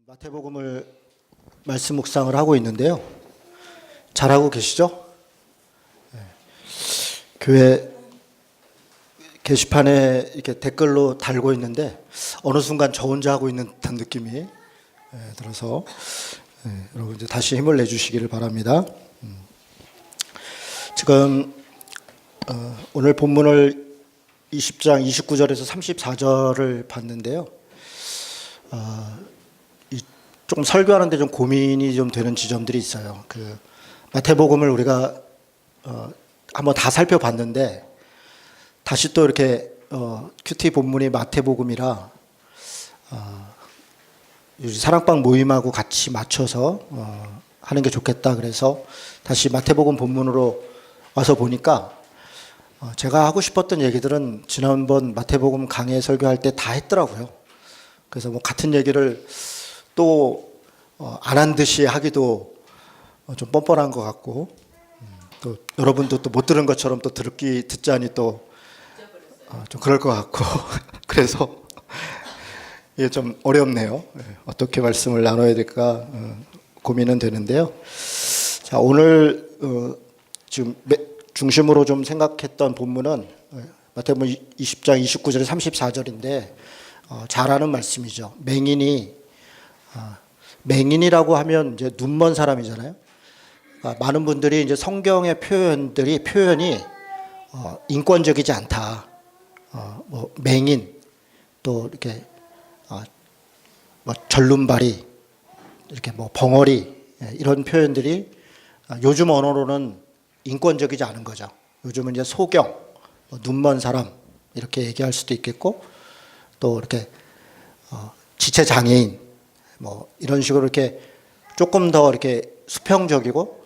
마태복음을 말씀 묵상을 하고 있는데요. 잘하고 계시죠? 교회 게시판에 이렇게 댓글로 달고 있는데 어느 순간 저 혼자 하고 있는 듯한 느낌이 들어서 여러분 이제 다시 힘을 내주시기를 바랍니다. 지금 오늘 본문을 20장 29절에서 34절을 봤는데요. 조금 설교하는데 좀 고민이 좀 되는 지점들이 있어요. 그 마태복음을 우리가 한번 다 살펴봤는데 다시 또 이렇게 큐티 본문이 마태복음이라 사랑방 모임하고 같이 맞춰서 하는 게 좋겠다. 그래서 다시 마태복음 본문으로 와서 보니까 제가 하고 싶었던 얘기들은 지난번 마태복음 강해 설교할 때 다 했더라고요. 그래서 뭐 같은 얘기를 또 안 한 듯이 하기도 좀 뻔뻔한 것 같고 또 여러분도 또 못 들은 것처럼 또 듣자니 또 좀 그럴 것 같고 그래서 이게 좀 어렵네요. 어떻게 말씀을 나눠야 될까 고민은 되는데요. 자, 오늘 지금 중심으로 좀 생각했던 본문은 마태복음 20장 29절에 34절인데 잘 아는 말씀이죠. 맹인이라고 하면 이제 눈먼 사람이잖아요. 많은 분들이 이제 성경의 표현이 인권적이지 않다. 뭐 맹인 또 이렇게 뭐 절름발이 이렇게 뭐 벙어리 이런 표현들이 요즘 언어로는 인권적이지 않은 거죠. 요즘은 이제 소경, 눈먼 사람 이렇게 얘기할 수도 있겠고 또 이렇게 지체 장애인 뭐 이런 식으로 이렇게 조금 더 이렇게 수평적이고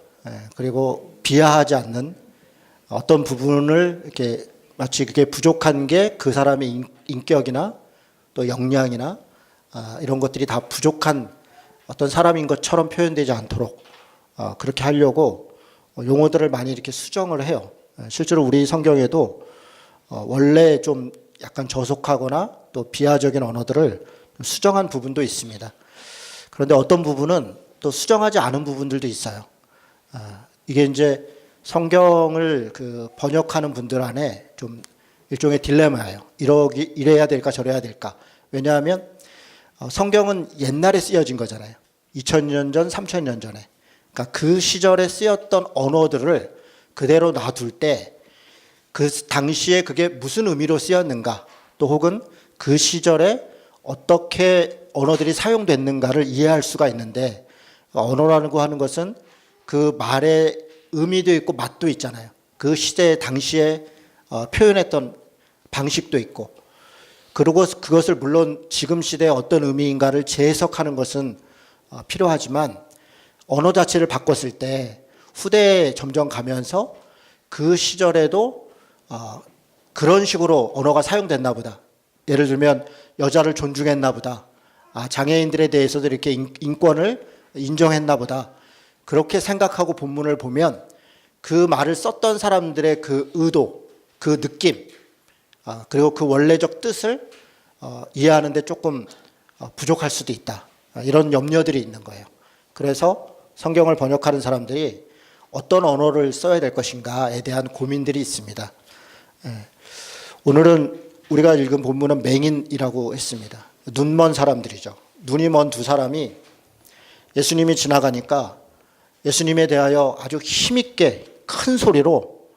그리고 비하하지 않는 어떤 부분을 이렇게 마치 그게 부족한 게 그 사람의 인격이나 또 역량이나 이런 것들이 다 부족한 어떤 사람인 것처럼 표현되지 않도록 그렇게 하려고 용어들을 많이 이렇게 수정을 해요. 실제로 우리 성경에도 원래 좀 약간 저속하거나 또 비하적인 언어들을 수정한 부분도 있습니다. 그런데 어떤 부분은 또 수정하지 않은 부분들도 있어요. 이게 이제 성경을 번역하는 분들 안에 좀 일종의 딜레마예요. 이래야 될까 저래야 될까. 왜냐하면 성경은 옛날에 쓰여진 거잖아요. 2000년 전, 3000년 전에. 그러니까 그 시절에 쓰였던 언어들을 그대로 놔둘 때 그 당시에 그게 무슨 의미로 쓰였는가 또 혹은 그 시절에 어떻게 언어들이 사용됐는가를 이해할 수가 있는데 언어라는 거 하는 것은 그 말의 의미도 있고 맛도 있잖아요. 그 시대 당시에 표현했던 방식도 있고 그리고 그것을 물론 지금 시대에 어떤 의미인가를 재해석하는 것은 필요하지만 언어 자체를 바꿨을 때 후대에 점점 가면서 그 시절에도 그런 식으로 언어가 사용됐나 보다. 예를 들면 여자를 존중했나 보다. 장애인들에 대해서도 이렇게 인권을 인정했나 보다. 그렇게 생각하고 본문을 보면 그 말을 썼던 사람들의 그 의도, 그 느낌, 그리고 그 원래적 뜻을 이해하는 데 조금 부족할 수도 있다. 이런 염려들이 있는 거예요. 그래서 성경을 번역하는 사람들이 어떤 언어를 써야 될 것인가에 대한 고민들이 있습니다. 오늘은 우리가 읽은 본문은 맹인이라고 했습니다. 눈먼 사람들이죠. 눈이 먼 두 사람이 예수님이 지나가니까 예수님에 대하여 아주 힘있게 큰 소리로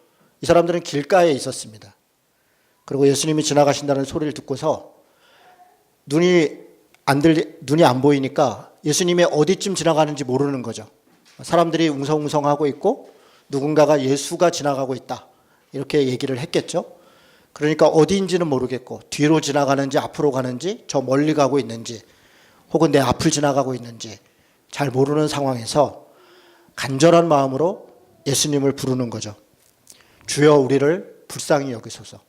이 사람들은 길가에 있었습니다. 그리고 예수님이 지나가신다는 소리를 듣고서 눈이 안 보이니까 예수님이 어디쯤 지나가는지 모르는 거죠. 사람들이 웅성웅성하고 있고 누군가가 예수가 지나가고 있다. 이렇게 얘기를 했겠죠. 그러니까 어디인지는 모르겠고 뒤로 지나가는지 앞으로 가는지 저 멀리 가고 있는지 혹은 내 앞을 지나가고 있는지 잘 모르는 상황에서 간절한 마음으로 예수님을 부르는 거죠. 주여 우리를 불쌍히 여기소서.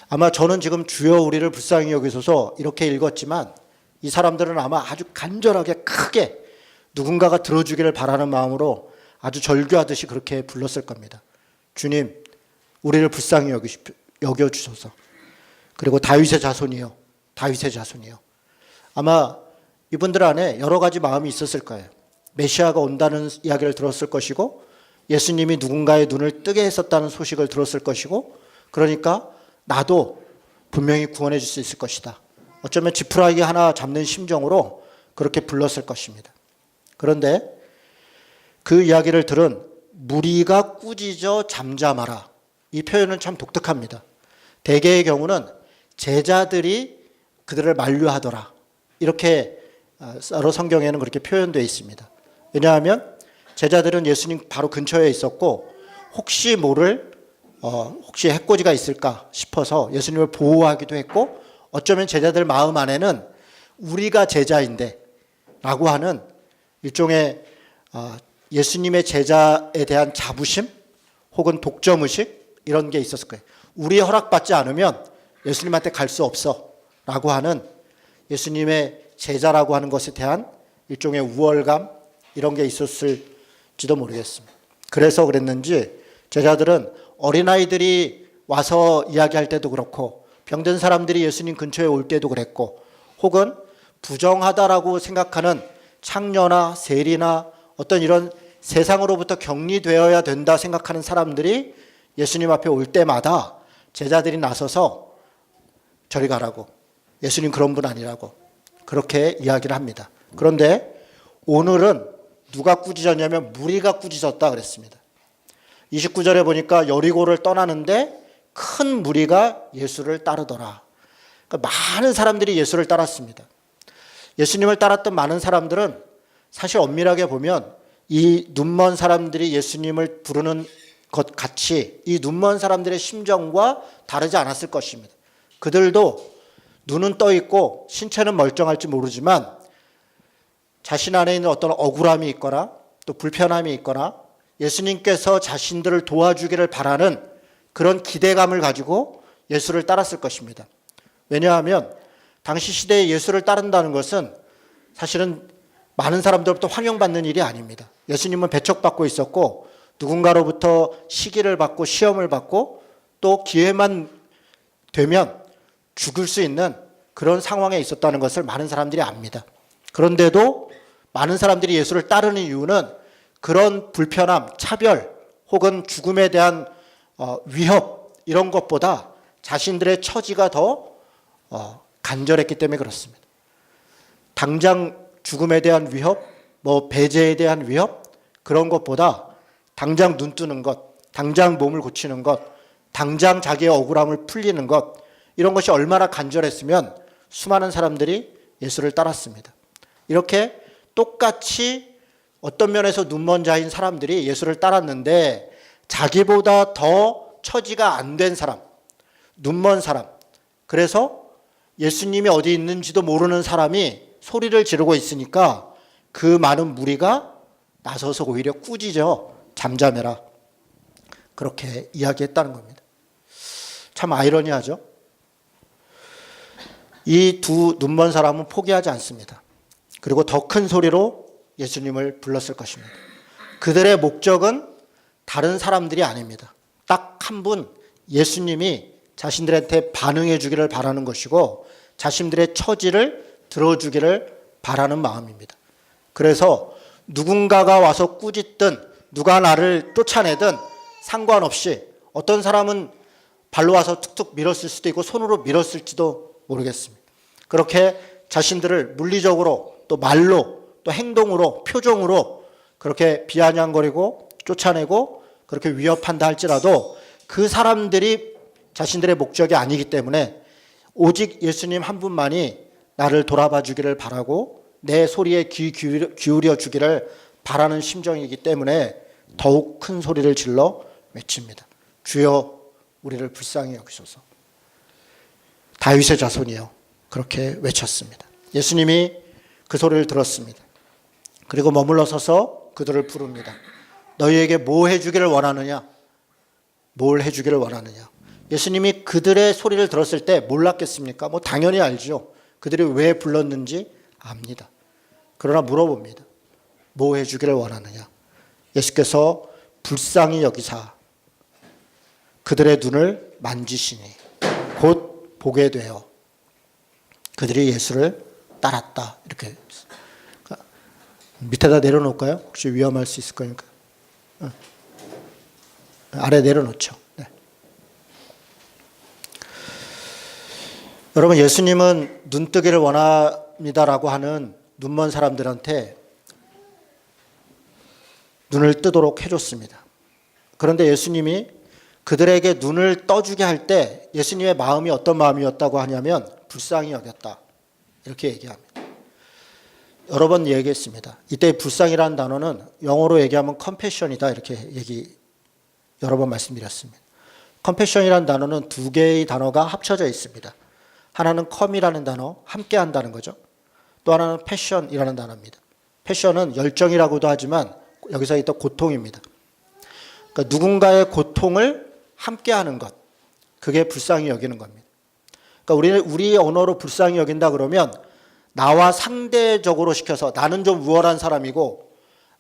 아마 저는 지금 주여 우리를 불쌍히 여기소서 이렇게 읽었지만 이 사람들은 아마 아주 간절하게 크게 누군가가 들어주기를 바라는 마음으로 아주 절규하듯이 그렇게 불렀을 겁니다. 주님 우리를 불쌍히 여겨주소서. 그리고 다윗의 자손이요. 아마 이분들 안에 여러 가지 마음이 있었을 거예요. 메시아가 온다는 이야기를 들었을 것이고 예수님이 누군가의 눈을 뜨게 했었다는 소식을 들었을 것이고 그러니까 나도 분명히 구원해 줄 수 있을 것이다. 어쩌면 지푸라기 하나 잡는 심정으로 그렇게 불렀을 것입니다. 그런데 그 이야기를 들은 무리가 꾸짖어 잠잠하라. 이 표현은 참 독특합니다. 대개의 경우는 제자들이 그들을 만류하더라. 이렇게 여러 성경에는 그렇게 표현되어 있습니다. 왜냐하면 제자들은 예수님 바로 근처에 있었고 혹시 모를 혹시 해코지가 있을까 싶어서 예수님을 보호하기도 했고 어쩌면 제자들 마음 안에는 우리가 제자인데 라고 하는 일종의 예수님의 제자에 대한 자부심 혹은 독점의식 이런 게 있었을 거예요. 우리의 허락받지 않으면 예수님한테 갈 수 없어 라고 하는 예수님의 제자라고 하는 것에 대한 일종의 우월감 이런 게 있었을지도 모르겠습니다. 그래서 그랬는지 제자들은 어린아이들이 와서 이야기할 때도 그렇고 병든 사람들이 예수님 근처에 올 때도 그랬고 혹은 부정하다라고 생각하는 창녀나 세리나 어떤 이런 세상으로부터 격리되어야 된다 생각하는 사람들이 예수님 앞에 올 때마다 제자들이 나서서 저리 가라고 예수님 그런 분 아니라고 그렇게 이야기를 합니다. 그런데 오늘은 누가 꾸짖었냐면 무리가 꾸짖었다 그랬습니다. 29절에 보니까 여리고를 떠나는데 큰 무리가 예수를 따르더라. 그러니까 많은 사람들이 예수를 따랐습니다. 예수님을 따랐던 많은 사람들은 사실 엄밀하게 보면 이 눈먼 사람들이 예수님을 부르는 것 같이 이 눈먼 사람들의 심정과 다르지 않았을 것입니다. 그들도 눈은 떠 있고 신체는 멀쩡할지 모르지만 자신 안에 있는 어떤 억울함이 있거나 또 불편함이 있거나 예수님께서 자신들을 도와주기를 바라는 그런 기대감을 가지고 예수를 따랐을 것입니다. 왜냐하면 당시 시대에 예수를 따른다는 것은 사실은 많은 사람들로부터 환영받는 일이 아닙니다. 예수님은 배척받고 있었고 누군가로부터 시기를 받고 시험을 받고 또 기회만 되면 죽을 수 있는 그런 상황에 있었다는 것을 많은 사람들이 압니다. 그런데도 많은 사람들이 예수를 따르는 이유는 그런 불편함, 차별 혹은 죽음에 대한 위협 이런 것보다 자신들의 처지가 더 간절했기 때문에 그렇습니다. 당장 죽음에 대한 위협, 배제에 대한 위협 그런 것보다 당장 눈 뜨는 것, 당장 몸을 고치는 것, 당장 자기의 억울함을 풀리는 것 이런 것이 얼마나 간절했으면 수많은 사람들이 예수를 따랐습니다. 이렇게 똑같이 어떤 면에서 눈먼 자인 사람들이 예수를 따랐는데 자기보다 더 처지가 안 된 사람, 눈먼 사람, 그래서 예수님이 어디 있는지도 모르는 사람이 소리를 지르고 있으니까 그 많은 무리가 나서서 오히려 꾸짖어 잠잠해라 그렇게 이야기했다는 겁니다. 참 아이러니하죠. 이 두 눈먼 사람은 포기하지 않습니다. 그리고 더 큰 소리로 예수님을 불렀을 것입니다. 그들의 목적은 다른 사람들이 아닙니다. 딱 한 분 예수님이 자신들한테 반응해 주기를 바라는 것이고 자신들의 처지를 들어주기를 바라는 마음입니다. 그래서 누군가가 와서 꾸짖든 누가 나를 쫓아내든 상관없이 어떤 사람은 발로 와서 툭툭 밀었을 수도 있고 손으로 밀었을지도 모르겠습니다. 그렇게 자신들을 물리적으로 또 말로 또 행동으로 표정으로 그렇게 비아냥거리고 쫓아내고 그렇게 위협한다 할지라도 그 사람들이 자신들의 목적이 아니기 때문에 오직 예수님 한 분만이 나를 돌아봐 주기를 바라고 내 소리에 귀 기울여 주기를 바라는 심정이기 때문에 더욱 큰 소리를 질러 외칩니다. 주여 우리를 불쌍히 여기소서. 다윗의 자손이여 그렇게 외쳤습니다. 예수님이 그 소리를 들었습니다. 그리고 머물러 서서 그들을 부릅니다. 너희에게 뭐 해주기를 원하느냐? 뭘 해주기를 원하느냐? 예수님이 그들의 소리를 들었을 때 몰랐겠습니까? 당연히 알죠. 그들이 왜 불렀는지 압니다. 그러나 물어봅니다. 뭐 해주기를 원하느냐? 예수께서 불쌍히 여기사 그들의 눈을 만지시니 곧 보게 되어 그들이 예수를 따랐다. 이렇게. 그러니까 밑에다 내려놓을까요? 혹시 위험할 수 있을 거니까. 아래 내려놓죠. 네. 여러분, 예수님은 눈뜨기를 원합니다라고 하는 눈먼 사람들한테 눈을 뜨도록 해줬습니다. 그런데 예수님이 그들에게 눈을 떠주게 할 때 예수님의 마음이 어떤 마음이었다고 하냐면 불쌍히 여겼다. 이렇게 얘기합니다. 여러 번 얘기했습니다. 이때 불쌍이라는 단어는 영어로 얘기하면 컴패션이다. 이렇게 여러 번 말씀드렸습니다. 컴패션이라는 단어는 두 개의 단어가 합쳐져 있습니다. 하나는 컴이라는 단어, 함께 한다는 거죠. 또 하나는 패션이라는 단어입니다. 패션은 열정이라고도 하지만 여기서 또 고통입니다. 그러니까 누군가의 고통을 함께 하는 것, 그게 불쌍히 여기는 겁니다. 그러니까 우리 언어로 불쌍히 여긴다 그러면 나와 상대적으로 시켜서 나는 좀 우월한 사람이고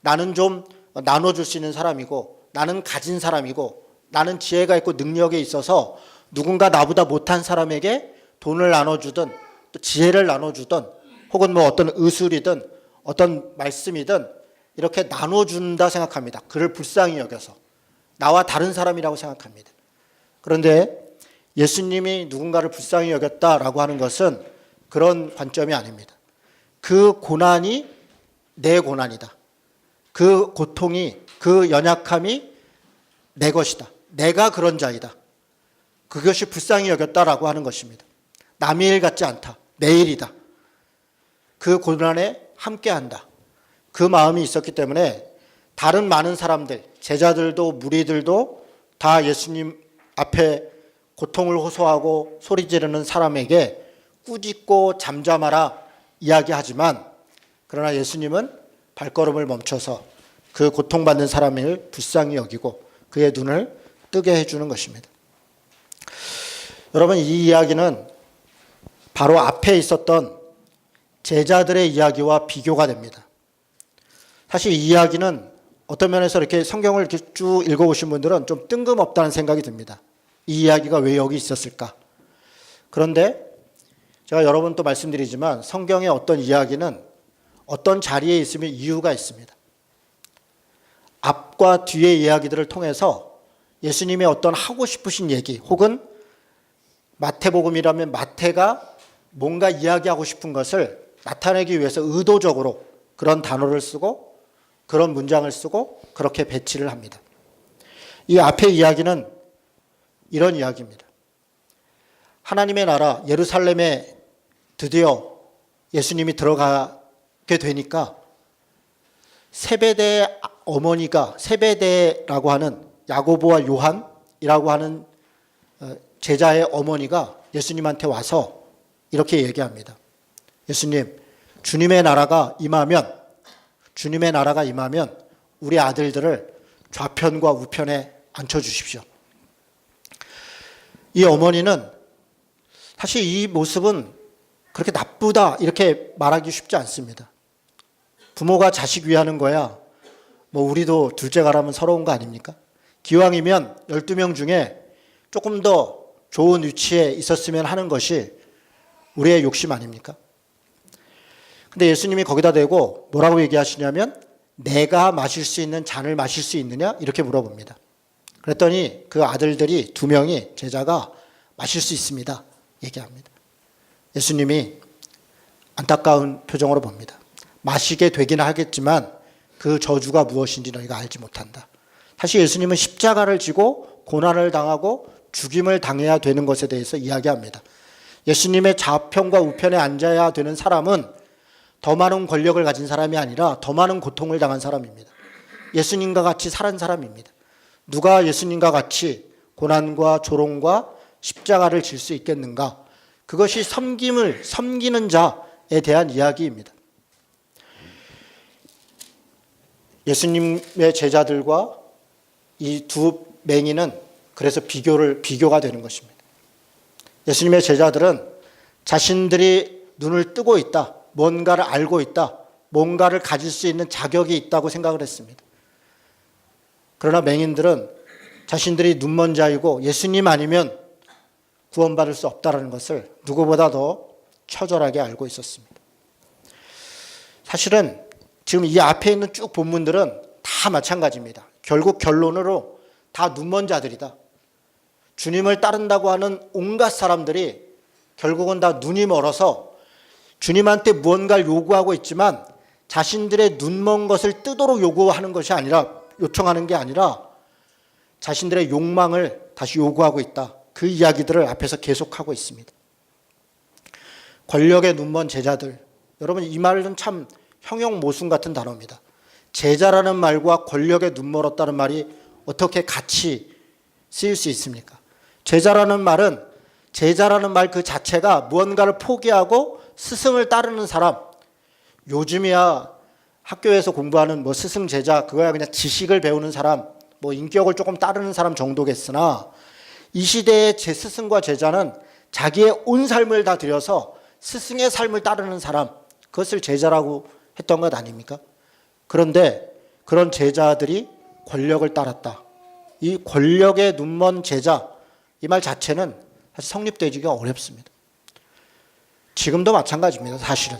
나는 좀 나눠줄 수 있는 사람이고 나는 가진 사람이고 나는 지혜가 있고 능력에 있어서 누군가 나보다 못한 사람에게 돈을 나눠주든 또 지혜를 나눠주든 혹은 뭐 어떤 의술이든 어떤 말씀이든 이렇게 나눠준다 생각합니다. 그를 불쌍히 여겨서 나와 다른 사람이라고 생각합니다. 그런데 예수님이 누군가를 불쌍히 여겼다라고 하는 것은 그런 관점이 아닙니다. 그 고난이 내 고난이다. 그 고통이, 그 연약함이 내 것이다. 내가 그런 자이다. 그것이 불쌍히 여겼다라고 하는 것입니다. 남의 일 같지 않다. 내 일이다. 그 고난에 함께한다. 그 마음이 있었기 때문에 다른 많은 사람들, 제자들도 무리들도 다 예수님 앞에 고통을 호소하고 소리 지르는 사람에게 꾸짖고 잠잠하라 이야기하지만 그러나 예수님은 발걸음을 멈춰서 그 고통받는 사람을 불쌍히 여기고 그의 눈을 뜨게 해주는 것입니다. 여러분, 이 이야기는 바로 앞에 있었던 제자들의 이야기와 비교가 됩니다. 사실 이 이야기는 어떤 면에서 이렇게 성경을 이렇게 쭉 읽어보신 분들은 좀 뜬금없다는 생각이 듭니다. 이 이야기가 왜 여기 있었을까? 그런데 제가 여러 번 또 말씀드리지만 성경의 어떤 이야기는 어떤 자리에 있으면 이유가 있습니다. 앞과 뒤의 이야기들을 통해서 예수님의 어떤 하고 싶으신 얘기 혹은 마태복음이라면 마태가 뭔가 이야기하고 싶은 것을 나타내기 위해서 의도적으로 그런 단어를 쓰고 그런 문장을 쓰고 그렇게 배치를 합니다. 이 앞의 이야기는 이런 이야기입니다. 하나님의 나라 예루살렘에 드디어 예수님이 들어가게 되니까 세베대의 어머니가 세베대라고 하는 야고보와 요한이라고 하는 제자의 어머니가 예수님한테 와서 이렇게 얘기합니다. 예수님, 주님의 나라가 임하면 우리 아들들을 좌편과 우편에 앉혀주십시오. 이 어머니는 사실 이 모습은 그렇게 나쁘다 이렇게 말하기 쉽지 않습니다. 부모가 자식 위하는 거야. 뭐 우리도 둘째 가라면 서러운 거 아닙니까? 기왕이면 12명 중에 조금 더 좋은 위치에 있었으면 하는 것이 우리의 욕심 아닙니까? 근데 예수님이 거기다 대고 뭐라고 얘기하시냐면 내가 마실 수 있는 잔을 마실 수 있느냐? 이렇게 물어봅니다. 그랬더니 그 아들들이 2명이 제자가 마실 수 있습니다. 얘기합니다. 예수님이 안타까운 표정으로 봅니다. 마시게 되긴 하겠지만 그 저주가 무엇인지 너희가 알지 못한다. 사실 예수님은 십자가를 지고 고난을 당하고 죽임을 당해야 되는 것에 대해서 이야기합니다. 예수님의 좌편과 우편에 앉아야 되는 사람은 더 많은 권력을 가진 사람이 아니라 더 많은 고통을 당한 사람입니다. 예수님과 같이 살은 사람입니다. 누가 예수님과 같이 고난과 조롱과 십자가를 질 수 있겠는가? 그것이 섬기는 자에 대한 이야기입니다. 예수님의 제자들과 이 두 맹인은 그래서 비교가 되는 것입니다. 예수님의 제자들은 자신들이 눈을 뜨고 있다, 뭔가를 알고 있다, 뭔가를 가질 수 있는 자격이 있다고 생각을 했습니다. 그러나 맹인들은 자신들이 눈먼 자이고 예수님 아니면 구원받을 수 없다는 것을 누구보다 더 처절하게 알고 있었습니다. 사실은 지금 이 앞에 있는 쭉 본문들은 다 마찬가지입니다. 결국 결론으로 다 눈먼 자들이다. 주님을 따른다고 하는 온갖 사람들이 결국은 다 눈이 멀어서 주님한테 무언가를 요구하고 있지만 자신들의 눈먼 것을 뜨도록 요구하는 것이 아니라, 요청하는 게 아니라 자신들의 욕망을 다시 요구하고 있다. 그 이야기들을 앞에서 계속하고 있습니다. 권력의 눈먼 제자들. 여러분, 이 말은 참 형용모순 같은 단어입니다. 제자라는 말과 권력에 눈멀었다는 말이 어떻게 같이 쓰일 수 있습니까? 제자라는 말 그 자체가 무언가를 포기하고 스승을 따르는 사람. 요즘이야 학교에서 공부하는 뭐 스승 제자, 그거야 그냥 지식을 배우는 사람, 뭐 인격을 조금 따르는 사람 정도겠으나, 이 시대의 제 스승과 제자는 자기의 온 삶을 다 들여서 스승의 삶을 따르는 사람, 그것을 제자라고 했던 것 아닙니까? 그런데 그런 제자들이 권력을 따랐다. 이 권력의 눈먼 제자, 이 말 자체는 사실 성립되기가 어렵습니다. 지금도 마찬가지입니다. 사실은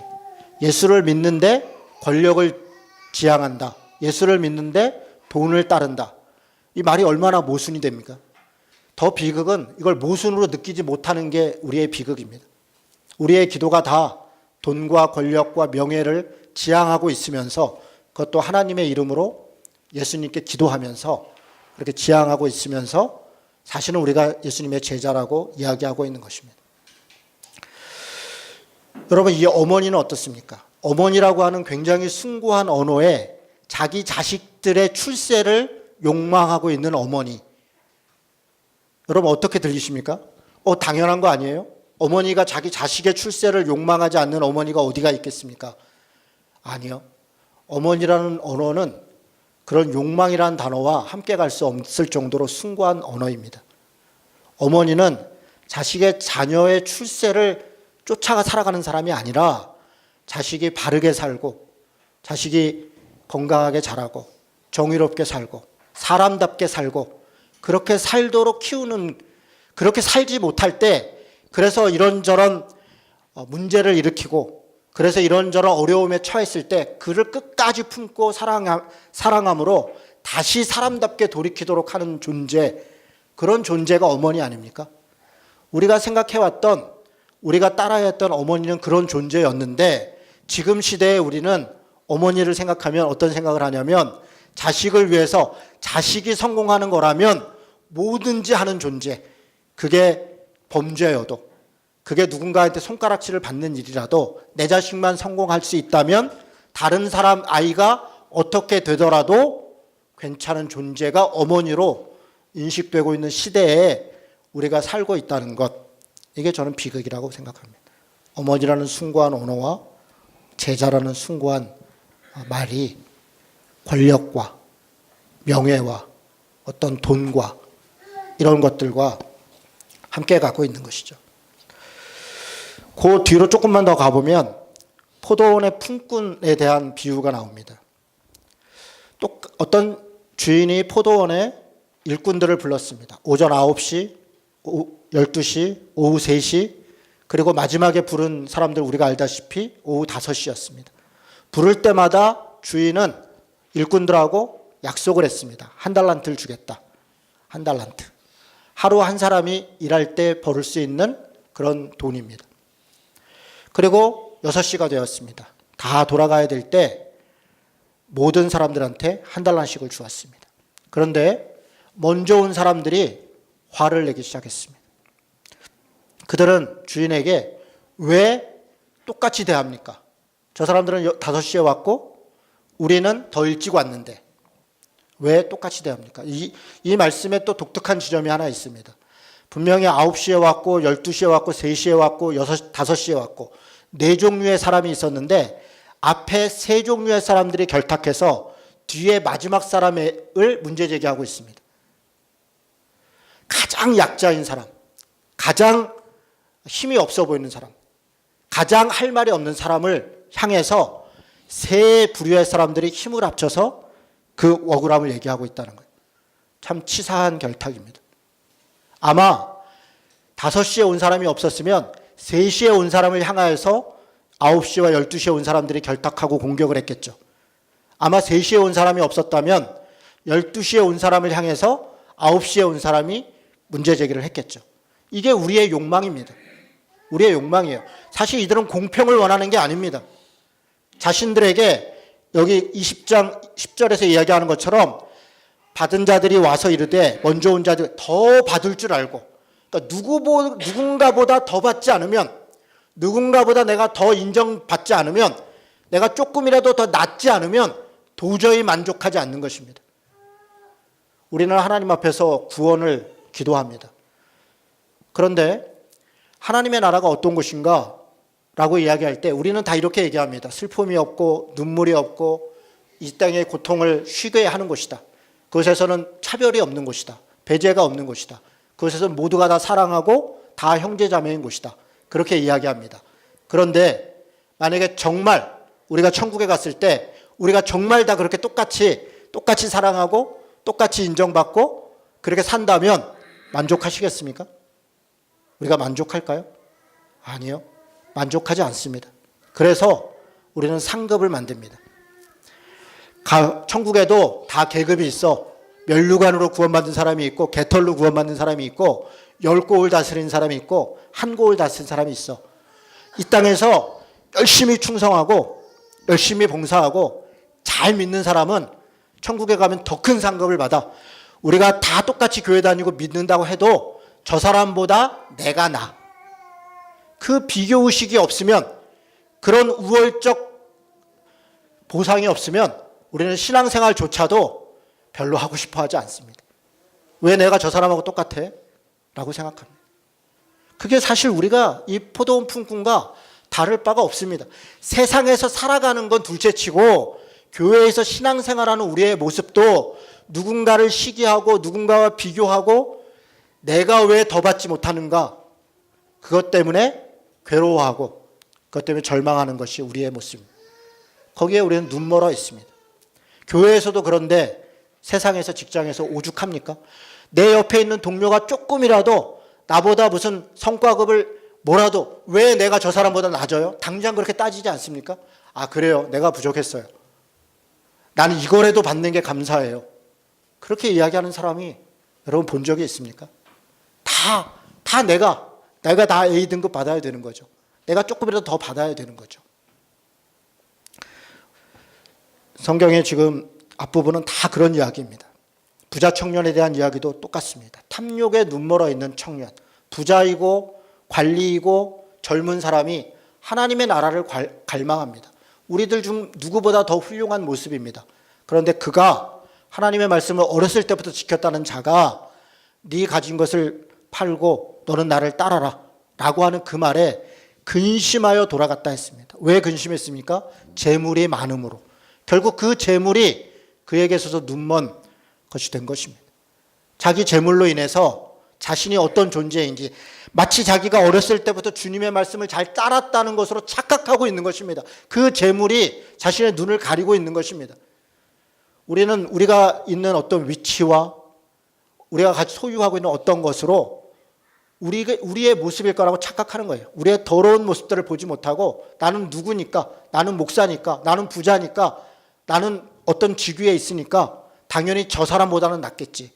예수를 믿는데 권력을 지향한다, 예수를 믿는데 돈을 따른다, 이 말이 얼마나 모순이 됩니까? 더 비극은 이걸 모순으로 느끼지 못하는 게 우리의 비극입니다. 우리의 기도가 다 돈과 권력과 명예를 지향하고 있으면서, 그것도 하나님의 이름으로 예수님께 기도하면서 그렇게 지향하고 있으면서 사실은 우리가 예수님의 제자라고 이야기하고 있는 것입니다. 여러분, 이 어머니는 어떻습니까? 어머니라고 하는 굉장히 숭고한 언어에 자기 자식들의 출세를 욕망하고 있는 어머니. 여러분, 어떻게 들리십니까? 당연한 거 아니에요? 어머니가 자기 자식의 출세를 욕망하지 않는 어머니가 어디가 있겠습니까? 아니요. 어머니라는 언어는 그런 욕망이라는 단어와 함께 갈 수 없을 정도로 숭고한 언어입니다. 어머니는 자식의 자녀의 출세를 쫓아가 살아가는 사람이 아니라 자식이 바르게 살고, 자식이 건강하게 자라고, 정의롭게 살고, 사람답게 살고, 그렇게 살도록 키우는, 그렇게 살지 못할 때 그래서 이런저런 문제를 일으키고, 그래서 이런저런 어려움에 처했을 때 그를 끝까지 품고 사랑함으로 다시 사람답게 돌이키도록 하는 존재, 그런 존재가 어머니 아닙니까? 우리가 생각해왔던, 우리가 따라했던 어머니는 그런 존재였는데, 지금 시대에 우리는 어머니를 생각하면 어떤 생각을 하냐면, 자식을 위해서 자식이 성공하는 거라면 뭐든지 하는 존재, 그게 범죄여도, 그게 누군가한테 손가락질을 받는 일이라도 내 자식만 성공할 수 있다면 다른 사람 아이가 어떻게 되더라도 괜찮은 존재가 어머니로 인식되고 있는 시대에 우리가 살고 있다는 것, 이게 저는 비극이라고 생각합니다. 어머니라는 숭고한 언어와 제자라는 숭고한 말이 권력과 명예와 어떤 돈과 이런 것들과 함께 가고 있는 것이죠. 그 뒤로 조금만 더 가보면 포도원의 품꾼에 대한 비유가 나옵니다. 또 어떤 주인이 포도원에 일꾼들을 불렀습니다. 오전 9시, 오후 12시, 오후 3시, 그리고 마지막에 부른 사람들 우리가 알다시피 오후 5시였습니다. 부를 때마다 주인은 일꾼들하고 약속을 했습니다. 한 달란트를 주겠다. 한 달란트. 하루 한 사람이 일할 때 벌을 수 있는 그런 돈입니다. 그리고 6시가 되었습니다. 다 돌아가야 될 때 모든 사람들한테 한 달란씩을 주었습니다. 그런데 먼저 온 사람들이 화를 내기 시작했습니다. 그들은 주인에게 왜 똑같이 대합니까? 저 사람들은 5시에 왔고 우리는 더 일찍 왔는데 왜 똑같이 대합니까? 이 말씀에 또 독특한 지점이 하나 있습니다. 분명히 9시에 왔고 12시에 왔고 3시에 왔고 5시에 왔고 4종류의 사람이 있었는데 앞에 3종류의 사람들이 결탁해서 뒤에 마지막 사람을 문제 제기하고 있습니다. 가장 약자인 사람, 가장 힘이 없어 보이는 사람, 가장 할 말이 없는 사람을 향해서 세 부류의 사람들이 힘을 합쳐서 그 억울함을 얘기하고 있다는 거예요. 참 치사한 결탁입니다. 아마 5시에 온 사람이 없었으면 3시에 온 사람을 향하여서 9시와 12시에 온 사람들이 결탁하고 공격을 했겠죠. 아마 3시에 온 사람이 없었다면 12시에 온 사람을 향해서 9시에 온 사람이 문제 제기를 했겠죠. 이게 우리의 욕망입니다. 우리의 욕망이에요. 사실 이들은 공평을 원하는 게 아닙니다. 자신들에게 여기 20장 10절에서 이야기하는 것처럼 받은 자들이 와서 이르되 먼저 온 자들 더 받을 줄 알고, 그러니까 누군가보다 더 받지 않으면, 누군가보다 내가 더 인정받지 않으면, 내가 조금이라도 더 낫지 않으면 도저히 만족하지 않는 것입니다. 우리는 하나님 앞에서 구원을 기도합니다. 그런데 하나님의 나라가 어떤 것인가 라고 이야기할 때 우리는 다 이렇게 얘기합니다. 슬픔이 없고 눈물이 없고 이 땅의 고통을 쉬게 하는 곳이다. 그것에서는 차별이 없는 곳이다. 배제가 없는 곳이다. 그것에서는 모두가 다 사랑하고 다 형제자매인 곳이다. 그렇게 이야기합니다. 그런데 만약에 정말 우리가 천국에 갔을 때 우리가 정말 다 그렇게 똑같이 사랑하고 똑같이 인정받고 그렇게 산다면 만족하시겠습니까? 우리가 만족할까요? 아니요. 만족하지 않습니다. 그래서 우리는 상급을 만듭니다. 천국에도 다 계급이 있어. 면류관으로 구원받은 사람이 있고 개털로 구원받는 사람이 있고 10고을 다스린 사람이 있고 1고을 다스린 사람이 있어. 이 땅에서 열심히 충성하고 열심히 봉사하고 잘 믿는 사람은 천국에 가면 더 큰 상급을 받아. 우리가 다 똑같이 교회 다니고 믿는다고 해도 저 사람보다 내가 나. 그 비교의식이 없으면, 그런 우월적 보상이 없으면 우리는 신앙생활조차도 별로 하고 싶어 하지 않습니다. 왜 내가 저 사람하고 똑같아? 라고 생각합니다. 그게 사실 우리가 이 포도원 품꾼과 다를 바가 없습니다. 세상에서 살아가는 건 둘째치고 교회에서 신앙생활하는 우리의 모습도 누군가를 시기하고 누군가와 비교하고 내가 왜 더 받지 못하는가, 그것 때문에 괴로워하고 그것 때문에 절망하는 것이 우리의 모습입니다. 거기에 우리는 눈멀어 있습니다. 교회에서도 그런데 세상에서, 직장에서 오죽합니까? 내 옆에 있는 동료가 조금이라도 나보다 무슨 성과급을 뭐라도 왜 내가 저 사람보다 낮아요? 당장 그렇게 따지지 않습니까? 아, 그래요. 내가 부족했어요. 나는 이거라도 받는 게 감사해요. 그렇게 이야기하는 사람이 여러분 본 적이 있습니까? 다 내가 다 A 등급 받아야 되는 거죠. 내가 조금이라도 더 받아야 되는 거죠. 성경의 지금 앞부분은 다 그런 이야기입니다. 부자 청년에 대한 이야기도 똑같습니다. 탐욕에 눈멀어 있는 청년, 부자이고 관리이고 젊은 사람이 하나님의 나라를 갈망합니다. 우리들 중 누구보다 더 훌륭한 모습입니다. 그런데 그가 하나님의 말씀을 어렸을 때부터 지켰다는 자가 네 가진 것을 팔고 너는 나를 따라라 라고 하는 그 말에 근심하여 돌아갔다 했습니다. 왜 근심했습니까? 재물이 많음으로. 결국 그 재물이 그에게 있어서 눈먼 것이 된 것입니다. 자기 재물로 인해서 자신이 어떤 존재인지 마치 자기가 어렸을 때부터 주님의 말씀을 잘 따랐다는 것으로 착각하고 있는 것입니다. 그 재물이 자신의 눈을 가리고 있는 것입니다. 우리는 우리가 있는 어떤 위치와 우리가 같이 소유하고 있는 어떤 것으로 우리의 모습일 거라고 착각하는 거예요. 우리의 더러운 모습들을 보지 못하고 나는 누구니까, 나는 목사니까, 나는 부자니까, 나는 어떤 직위에 있으니까 당연히 저 사람보다는 낫겠지.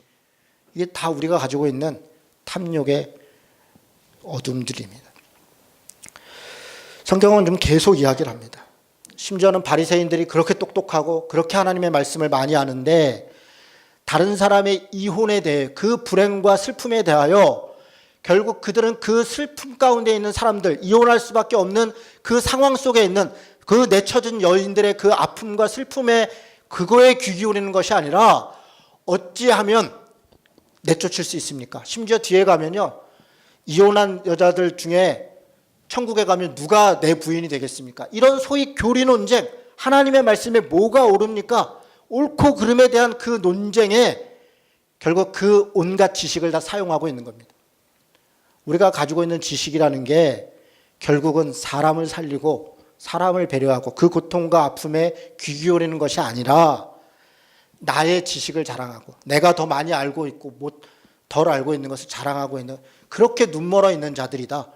이게 다 우리가 가지고 있는 탐욕의 어둠들입니다. 성경은 좀 계속 이야기를 합니다. 심지어는 바리새인들이 그렇게 똑똑하고 그렇게 하나님의 말씀을 많이 아는데 다른 사람의 이혼에 대해, 그 불행과 슬픔에 대하여 결국 그들은 그 슬픔 가운데 있는 사람들, 이혼할 수밖에 없는 그 상황 속에 있는 그 내쳐진 여인들의 그 아픔과 슬픔에 그거에 귀 기울이는 것이 아니라 어찌하면 내쫓을 수 있습니까? 심지어 뒤에 가면요, 이혼한 여자들 중에 천국에 가면 누가 내 부인이 되겠습니까? 이런 소위 교리 논쟁, 하나님의 말씀에 뭐가 옳습니까? 옳고 그름에 대한 그 논쟁에 결국 그 온갖 지식을 다 사용하고 있는 겁니다. 우리가 가지고 있는 지식이라는 게 결국은 사람을 살리고 사람을 배려하고 그 고통과 아픔에 귀 기울이는 것이 아니라 나의 지식을 자랑하고 내가 더 많이 알고 있고 덜 알고 있는 것을 자랑하고 있는, 그렇게 눈멀어 있는 자들이다.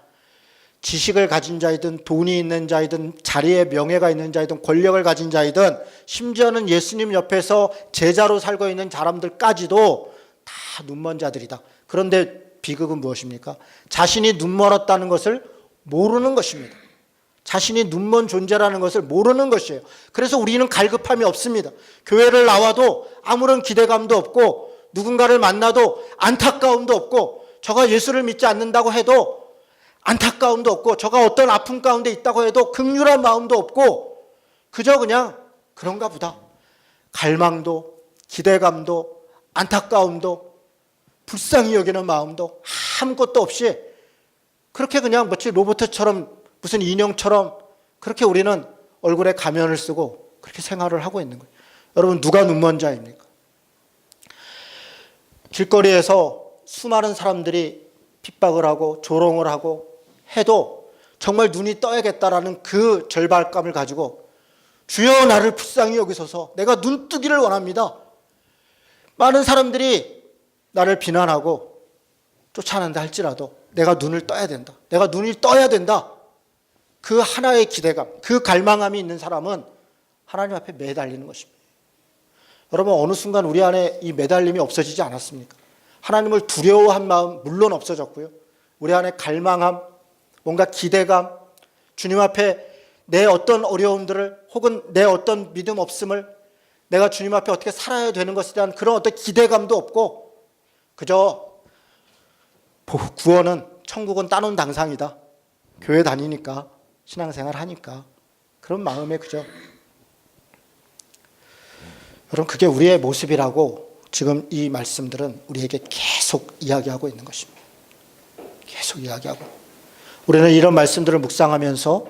지식을 가진 자이든 돈이 있는 자이든 자리에 명예가 있는 자이든 권력을 가진 자이든 심지어는 예수님 옆에서 제자로 살고 있는 사람들까지도 다 눈먼 자들이다. 그런데 비극은 무엇입니까? 자신이 눈멀었다는 것을 모르는 것입니다. 자신이 눈먼 존재라는 것을 모르는 것이에요. 그래서 우리는 갈급함이 없습니다. 교회를 나와도 아무런 기대감도 없고 누군가를 만나도 안타까움도 없고 저가 예수를 믿지 않는다고 해도 안타까움도 없고 저가 어떤 아픔 가운데 있다고 해도 긍휼한 마음도 없고 그저 그냥 그런가 보다. 갈망도 기대감도 안타까움도 불쌍히 여기는 마음도 아무것도 없이 그렇게 그냥 마치 로봇처럼 무슨 인형처럼 그렇게 우리는 얼굴에 가면을 쓰고 그렇게 생활을 하고 있는 거예요. 여러분 누가 눈먼 자입니까? 길거리에서 수많은 사람들이 핍박을 하고 조롱을 하고 해도 정말 눈이 떠야겠다라는 그 절박감을 가지고 주여 나를 불쌍히 여기소서 내가 눈 뜨기를 원합니다. 많은 사람들이 나를 비난하고 쫓아낸다 할지라도 내가 눈을 떠야 된다. 내가 눈이 떠야 된다. 그 하나의 기대감, 그 갈망함이 있는 사람은 하나님 앞에 매달리는 것입니다. 여러분 어느 순간 우리 안에 이 매달림이 없어지지 않았습니까? 하나님을 두려워한 마음 물론 없어졌고요. 우리 안에 갈망함, 뭔가 기대감, 주님 앞에 내 어떤 어려움들을 혹은 내 어떤 믿음 없음을 내가 주님 앞에 어떻게 살아야 되는 것에 대한 그런 어떤 기대감도 없고 그저 구원은 천국은 따놓은 당상이다. 교회 다니니까 신앙생활 하니까 그런 마음에 그저 여러분 그게 우리의 모습이라고 지금 이 말씀들은 우리에게 계속 이야기하고 있는 것입니다. 계속 이야기하고 우리는 이런 말씀들을 묵상하면서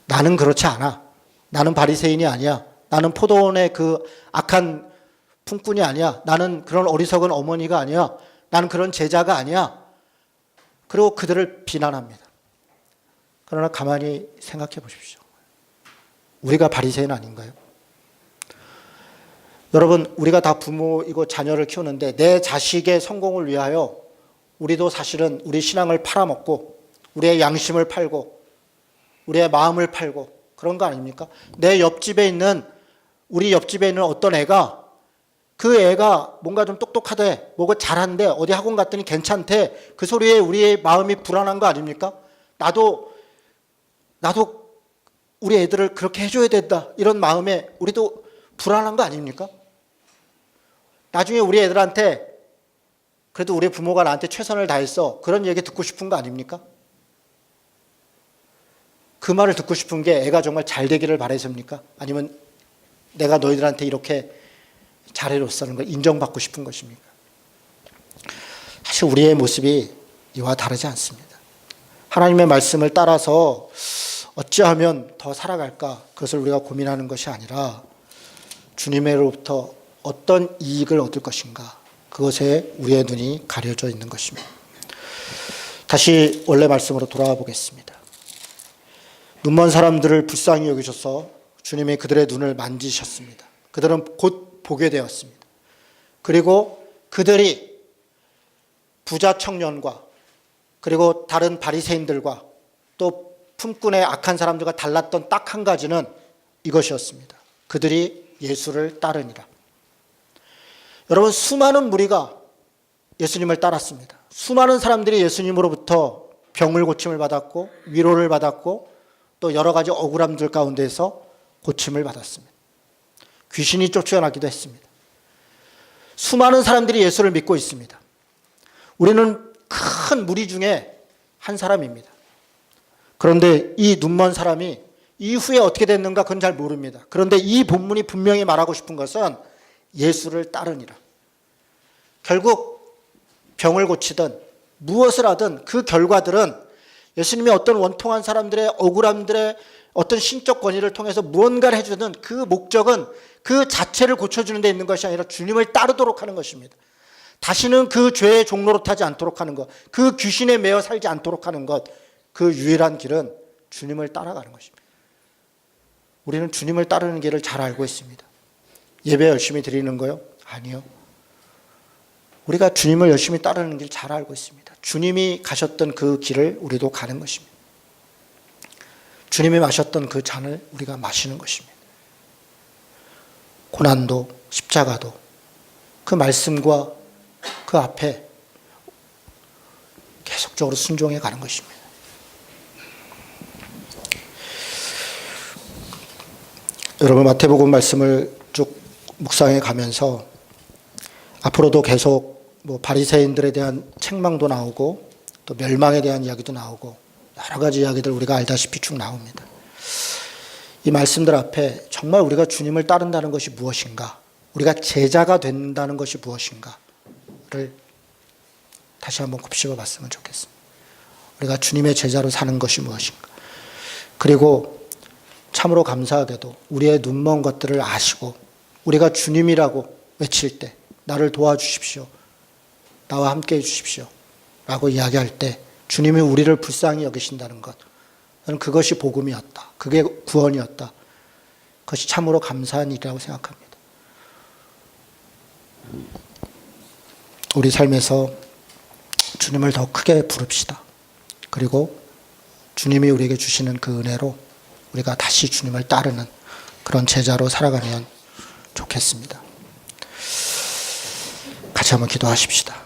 나는 그렇지 않아. 나는 바리새인이 아니야. 나는 포도원의 그 악한 품꾼이 아니야. 나는 그런 어리석은 어머니가 아니야. 나는 그런 제자가 아니야. 그리고 그들을 비난합니다. 그러나 가만히 생각해 보십시오. 우리가 바리새인 아닌가요? 여러분 우리가 다 부모이고 자녀를 키우는데 내 자식의 성공을 위하여 우리도 사실은 우리 신앙을 팔아먹고 우리의 양심을 팔고 우리의 마음을 팔고 그런 거 아닙니까? 내 옆집에 있는 우리 옆집에 있는 어떤 애가 그 애가 뭔가 좀 똑똑하대 뭐가 잘한대 어디 학원 갔더니 괜찮대 그 소리에 우리의 마음이 불안한 거 아닙니까? 나도 우리 애들을 그렇게 해줘야 된다 이런 마음에 우리도 불안한 거 아닙니까? 나중에 우리 애들한테 그래도 우리 부모가 나한테 최선을 다했어 그런 얘기 듣고 싶은 거 아닙니까? 그 말을 듣고 싶은 게 애가 정말 잘 되기를 바라서입니까? 아니면 내가 너희들한테 이렇게 잘해줬다는 걸 인정받고 싶은 것입니까? 사실 우리의 모습이 이와 다르지 않습니다. 하나님의 말씀을 따라서 어찌하면 더 살아갈까 그것을 우리가 고민하는 것이 아니라 주님으로부터 어떤 이익을 얻을 것인가 그것에 우리의 눈이 가려져 있는 것입니다. 다시 원래 말씀으로 돌아와 보겠습니다. 눈먼 사람들을 불쌍히 여기셔서 주님이 그들의 눈을 만지셨습니다. 그들은 곧 보게 되었습니다. 그리고 그들이 부자 청년과 그리고 다른 바리새인들과 또 품꾼의 악한 사람들과 달랐던 딱 한 가지는 이것이었습니다. 그들이 예수를 따르니라. 여러분 수많은 무리가 예수님을 따랐습니다. 수많은 사람들이 예수님으로부터 병을 고침을 받았고 위로를 받았고 또 여러 가지 억울함들 가운데서 고침을 받았습니다. 귀신이 쫓겨나기도 했습니다. 수많은 사람들이 예수를 믿고 있습니다. 우리는 큰 무리 중에 한 사람입니다. 그런데 이 눈먼 사람이 이후에 어떻게 됐는가 그건 잘 모릅니다. 그런데 이 본문이 분명히 말하고 싶은 것은 예수를 따르니라. 결국 병을 고치든 무엇을 하든 그 결과들은 예수님이 어떤 원통한 사람들의 억울함들의 어떤 신적 권위를 통해서 무언가를 해주는 그 목적은 그 자체를 고쳐주는 데 있는 것이 아니라 주님을 따르도록 하는 것입니다. 다시는 그 죄의 종로로 타지 않도록 하는 것, 그 귀신에 매여 살지 않도록 하는 것, 그 유일한 길은 주님을 따라가는 것입니다. 우리는 주님을 따르는 길을 잘 알고 있습니다. 예배 열심히 드리는 거요? 아니요. 우리가 주님을 열심히 따르는 길 잘 알고 있습니다. 주님이 가셨던 그 길을 우리도 가는 것입니다. 주님이 마셨던 그 잔을 우리가 마시는 것입니다. 고난도 십자가도 그 말씀과 그 앞에 계속적으로 순종해 가는 것입니다. 여러분, 마태복음 말씀을 쭉 묵상해 가면서 앞으로도 계속 바리새인들에 대한 책망도 나오고 또 멸망에 대한 이야기도 나오고 여러 가지 이야기들 우리가 알다시피 쭉 나옵니다. 이 말씀들 앞에 정말 우리가 주님을 따른다는 것이 무엇인가, 우리가 제자가 된다는 것이 무엇인가를 다시 한번 곱씹어 봤으면 좋겠습니다. 우리가 주님의 제자로 사는 것이 무엇인가, 그리고 참으로 감사하게도 우리의 눈먼 것들을 아시고 우리가 주님이라고 외칠 때 나를 도와주십시오, 나와 함께 해주십시오 라고 이야기할 때 주님이 우리를 불쌍히 여기신다는 것, 저는 그것이 복음이었다, 그게 구원이었다, 그것이 참으로 감사한 일이라고 생각합니다. 우리 삶에서 주님을 더 크게 부릅시다. 그리고 주님이 우리에게 주시는 그 은혜로 우리가 다시 주님을 따르는 그런 제자로 살아가면 좋겠습니다. 같이 한번 기도하십시다.